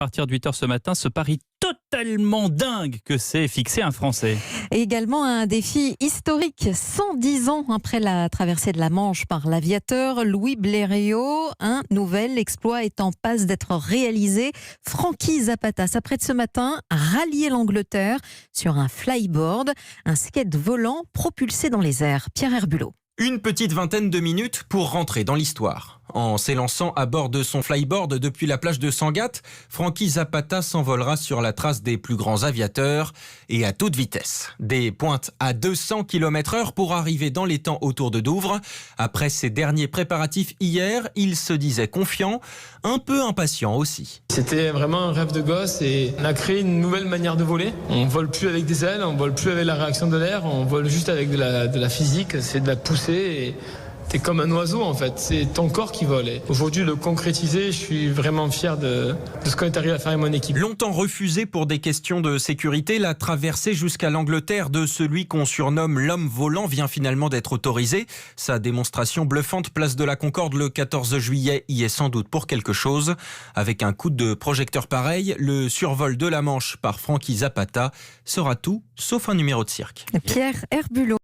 partir de 8h ce matin, ce pari totalement dingue que s'est fixé un Français. Et également un défi historique, 110 ans après la traversée de la Manche par l'aviateur Louis Blériot. Un nouvel exploit est en passe d'être réalisé. Francky Zapata s'apprête ce matin à rallier l'Angleterre sur un flyboard, un skate volant propulsé dans les airs. Pierre Herbulot. Une petite vingtaine de minutes pour rentrer dans l'histoire. En s'élançant à bord de son flyboard depuis la plage de Sangatte, Francky Zapata s'envolera sur la trace des plus grands aviateurs et à toute vitesse. Des pointes à 200 km/h pour arriver dans les temps autour de Douvres. Après ses derniers préparatifs hier, il se disait confiant, un peu impatient aussi. C'était vraiment un rêve de gosse et on a créé une nouvelle manière de voler. On vole plus avec des ailes, on vole plus avec la réaction de l'air, on vole juste avec de la physique, c'est de la poussée et t'es comme un oiseau en fait, c'est ton corps qui vole. Et aujourd'hui, le concrétiser, je suis vraiment fier de ce qu'on est arrivé à faire avec mon équipe. Longtemps refusé pour des questions de sécurité, la traversée jusqu'à l'Angleterre de celui qu'on surnomme l'homme volant vient finalement d'être autorisée. Sa démonstration bluffante place de la Concorde le 14 juillet y est sans doute pour quelque chose. Avec un coup de projecteur pareil, le survol de la Manche par Francky Zapata sera tout sauf un numéro de cirque. Pierre Herbulot.